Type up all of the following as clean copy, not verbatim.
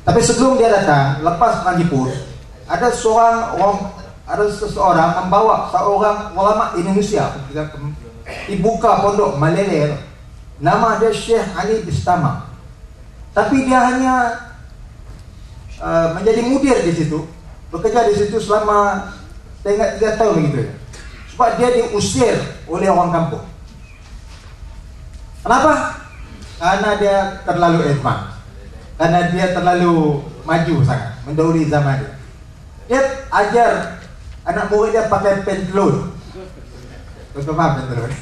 Tapi sebelum dia datang, lepas perang Jepun, ada seseorang membawa seorang ulama Indonesia dibuka pondok Malaya. Nama dia Syekh Ali Bistama. Tapi dia hanya menjadi mudir di situ, bekerja di situ selama saya ingat 3 tahun begitu ya. Sebab dia diusir oleh orang kampung. Kenapa? Karena dia terlalu advance. Karena dia terlalu maju sangat, mendahului zaman dia. Dia ajar anak murid dia pakai pentelun. Betul apa pentelun?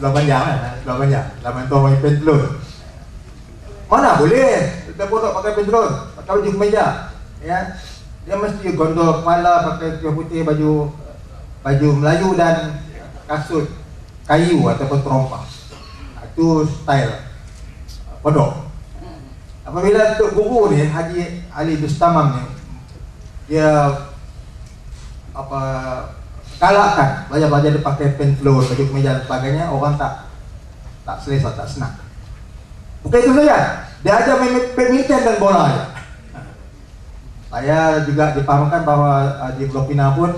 Belum panjang, lama tu pakai pentelun. Mana boleh? Kita pun pakai pentelun, pakai baju kemeja. Ya, dia mesti gondol kepala, pakai kemeja putih, baju Melayu dan kasut kayu ataupun terompa. Itu style pondok. Apabila Tok Guru ni, Haji Ali Bustamam ni, dia galakkan belajar-belajar dia pakai pentelur, baju kemeja dan sebagainya, orang tak selesa, tak senang. Bukan itu saja, dia ajar badminton dan bola aja. Saya juga dipahamkan bahawa di Blok Pina pun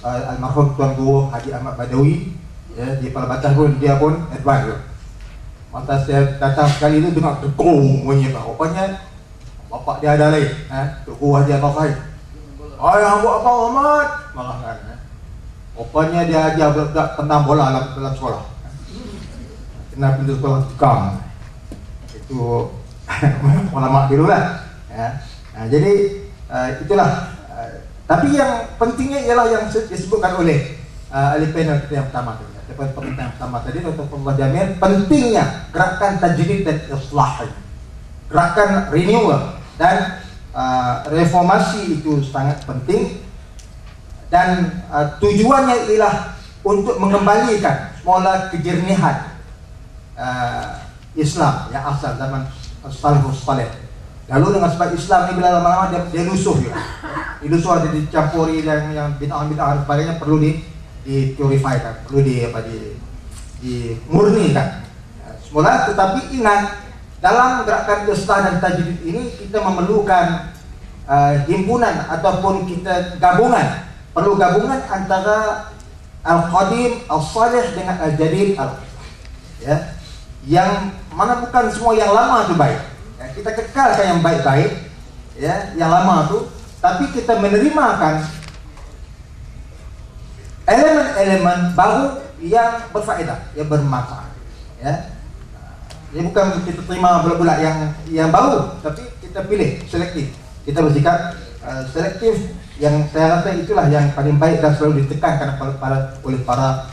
almarhum Tuan Guru Haji Ahmad Badawi, ya, di Palabatan pun dia pun advance. Masa saya datang sekali itu dengar tekung bunyi, rupanya bapak dia ada lain, Tok Guru Haji Ahmad Fahid. Yang buat apa Ahmad? Malah kan. Rupanya dia ajar budak tendang bola dalam sekolah. Kena pintu sekolah tikam. Itu ulama dulu lah. Ya. Nah, jadi itulah. Tapi yang pentingnya ialah yang disebutkan oleh ahli panel kita yang pertama tadi. Pemimpin yang pertama tadi, Dr. Fadlullah Jamil, pentingnya gerakan tajdid dan islah, gerakan renewal dan reformasi itu sangat penting, dan tujuannya ialah untuk mengembalikan semula kejernihan Islam yang asal zaman Salafus Saleh. Lalu dengan sebab Islam ni bila lama-lama dia lusuh juga. Dilusuh, ada dicampuri dan yang bid'ah-bid'ah dan sebagainya perlu dipurifikan, perlu dimurnikan. Semula, tetapi ingat, dalam gerakan islah dan tajdid ini kita memerlukan himpunan ataupun kita gabungan, perlu gabungan antara al-qadim, al-salih dengan al-jadid, ya, yang mana bukan semua yang lama itu baik, ya, kita kekalkan yang baik-baik, ya, yang lama itu, tapi kita menerimakan elemen-elemen baru yang berfaedah, yang bermanfaat, ya. Dia bukan kita terima bulat-bulat yang baru, tapi kita pilih selektif. Kita bersikap selektif, yang saya rasa itulah yang paling baik dan selalu ditekankan oleh para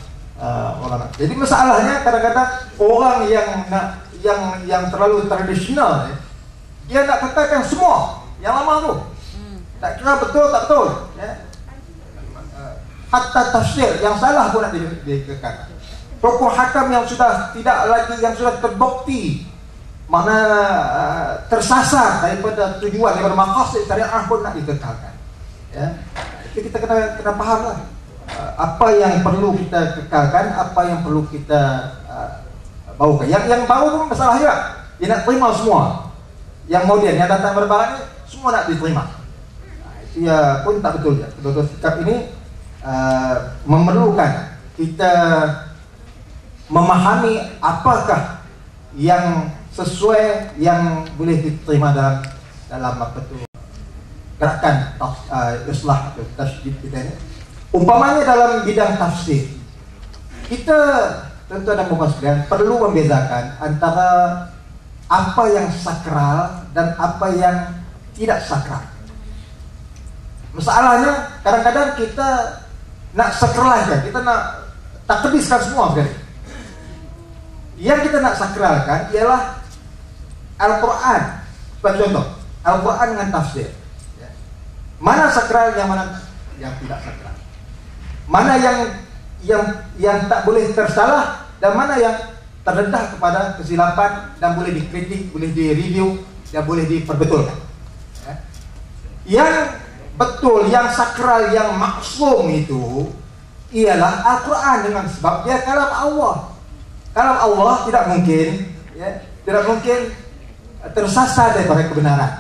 ulama. Jadi masalahnya kadang-kadang orang yang terlalu tradisional, dia nak katakan semua yang lama tu. Tak kira betul tak betul, ya. Hatta tafsir yang salah pun nak dikatakan. Tokoh hakam yang sudah tidak lagi, yang sudah terbukti mana tersasar daripada tujuan, daripada maqasid syariah pun nak dikekalkan, ya. Jadi kita kena fahamlah apa yang perlu kita kekalkan, apa yang perlu kita bawakan. Yang baru pun masalah juga, dia nak terima semua. Yang moden, yang datang berbahan ni semua nak diterima. Itu ya pun tak betul ya. Betul sikap ini memerlukan kita memahami apakah yang sesuai, yang boleh diterima dalam apa tu gerakan islah atau tasydid kita ini. Umpamanya dalam bidang tafsir, kita tentu dan sekalian perlu membezakan antara apa yang sakral dan apa yang tidak sakral. Masalahnya kadang-kadang kita nak sakralkan, kita nak takdiskan semua sekali. Yang kita nak sakralkan ialah Al-Quran. Sebagai contoh, Al-Quran dengan tafsir, ya. Mana sakral, yang mana yang tidak sakral, mana yang tak boleh tersalah dan mana yang terdedah kepada kesilapan dan boleh dikritik, boleh direview dan boleh diperbetulkan, ya. Yang betul, yang sakral, yang maksum itu ialah Al-Quran, dengan sebab dia kalam Allah. Kalam Allah tidak mungkin, ya, tidak mungkin tersasar daripada kebenaran.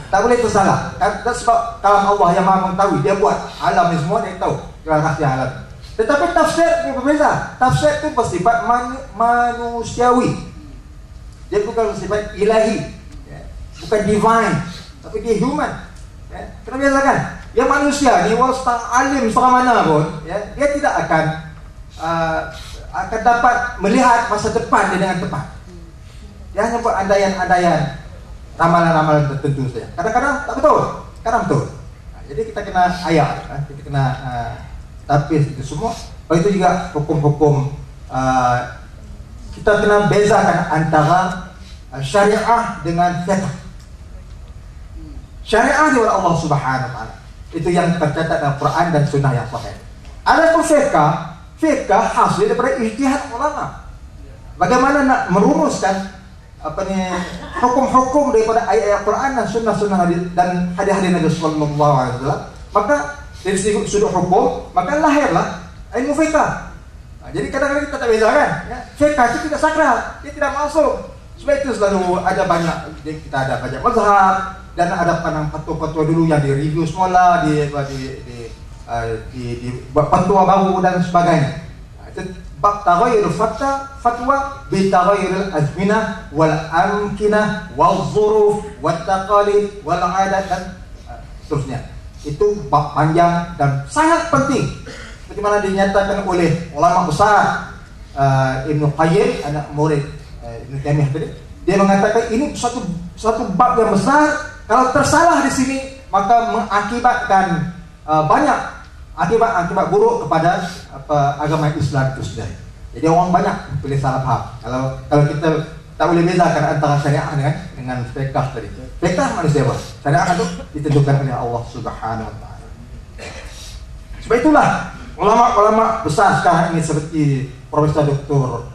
Tak boleh tersalah. Sebab kalam Allah yang Maha mengetahui, dia buat alam ni semua, dia tahu rahsia alam. Tetapi tafsir ni berbeza. Tafsir tu bersifat manusiawi. Dia bukan bersifat ilahi, bukan divine, tapi dia human. Kena biasakan. Yang manusia ni walau setang alim setengah mana pun, dia tidak akan dapat melihat masa depan dia dengan tepat. Dia hanya buat andaian-andaian, ramalan-ramalan tertentu saja. Kadang-kadang tak betul, kadang betul. Jadi kita kena ayat, kita kena tapis itu semua. Itu juga hukum-hukum, kita kena bezakan antara syariah dengan fiqh. Syariah oleh Allah Subhanahu wa taala. Itu yang tercatat dalam Quran dan sunnah yang sahih. Adapun fiqh hasil daripada ijtihad ulama. Bagaimana nak merumuskan hukum-hukum daripada ayat-ayat Quran dan sunnah-sunnah dan hadis-hadis Nabi sallallahu alaihi wasallam. Maka dari sudut hukum, maka lahirlah ilmu fiqh. Jadi kadang-kadang kita tak bezakan, fiqh itu tidak sakral, dia tidak masuk. Sebab itu selalu ada banyak, kita ada banyak mazhab dan ada fatwa-fatwa dulu yang direview semula, buat fatwa baru dan sebagainya. Itu bab taghayyur fatwa bi taghayyur al-azminah wal amkinah wal zuruf wat taqalid wal adat dan seterusnya. Itu bab panjang dan sangat penting. Seperti mana dinyatakan oleh ulama besar Ibnu Qayyim, anak murid Ibnu Taimiyah tadi, dia mengatakan ini satu bab yang besar. Kalau tersalah di sini maka mengakibatkan banyak akibat buruk kepada agama Islam itu sendiri. Jadi orang banyak boleh salah faham. Kalau kita tak boleh bezakan antara syariah dengan fiqh tadi. Fiqh manusia apa? Syariah itu ditentukan oleh Allah Subhanahu wa taala. Sebab itulah ulama-ulama besar sekarang ini seperti Profesor Dr.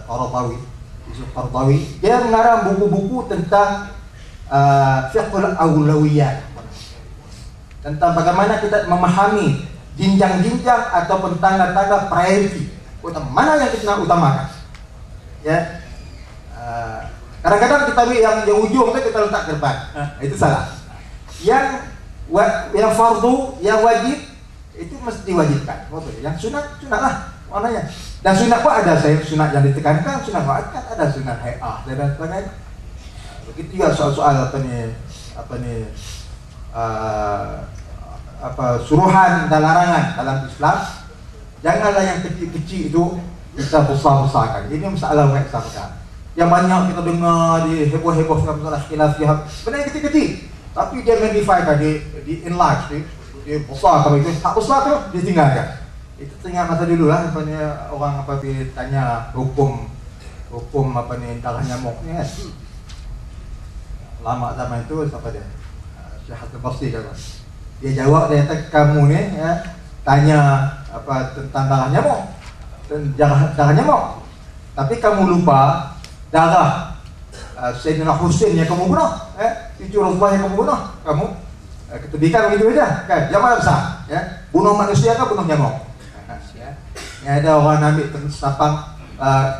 Qaradawi, dia mengarang buku-buku tentang fiqhul awlawiyat, tentang bagaimana kita memahami jinjang-jinjang ataupun tangga-tangga priority, mana yang kita nak utamakan. Kadang-kadang kita ambil yang ujung tu kita letak ke depan, itu salah. Yang fardu, yang wajib itu mesti diwajibkan. Yang sunat lah maknanya. Dan sunat pun ada sunat yang ditekankan, sunat muakkad, ada sunat hai'ah dan sebagainya. Begitu juga soal-soal suruhan dan larangan dalam Islam. Janganlah yang kecil-kecil itu kita besar-besarkan. Ini masalah yang besar. Yang banyak kita dengar di heboh-heboh masalah khilafiyah, benda yang kecil-kecil, tapi dia magnify, di enlarge, dia besar. Kalau itu tak besar tu dia tinggalkan. Itu teringat masa dulu lah, orang apabila tanya hukum darah nyamuk ni kan. Lama zaman itu siapa dia? Syekh Hasan Basri kan. Dia jawab, dia kata kamu ni tanya tentang darah nyamuk, darah nyamuk, tapi kamu lupa darah Sayyidina Husain yang kamu bunuh, cucu Rasulullah yang kamu bunuh, kamu ketebikan begitu saja kan. Yang mana besar? Bunuh manusia ke bunuh nyamuk? Yang ada orang ambil sapang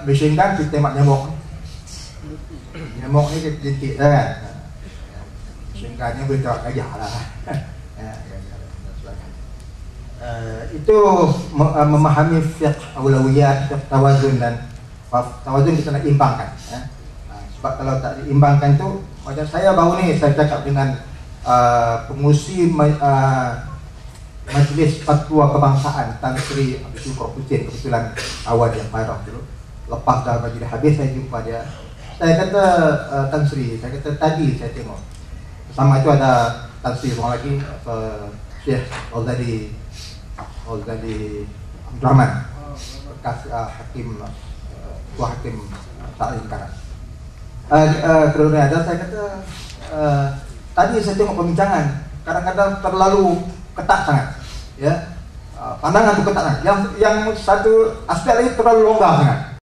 machine gun, kita tembak nyamuk. Nyamuk ni kecil kan. Machine gun ni boleh tawak gajah lah. Itu memahami fiqh awlawiyat, fiqh tawazun, dan tawazun kita nak imbangkan. Sebab kalau tak diimbangkan tu, macam saya baru ni saya cakap dengan pengurusi Majlis Fatwa Kebangsaan Tan Sri Abdul Syukur Husin, kebetulan awal yang marah dulu. Lepas dah majlis habis saya jumpa dia. Saya kata Tan Sri, saya kata tadi saya tengok bersama itu ada Tan Sri orang lagi, Syekh Al-Zadi Abdul Rahman, bekas hakim, Ketua Hakim Ta'lim Karas. Kemudian ada saya kata tadi saya tengok perbincangan kadang-kadang terlalu ketat sangat, pandangan itu ketat sangat. Yang satu aspek lagi terlalu longgar sangat.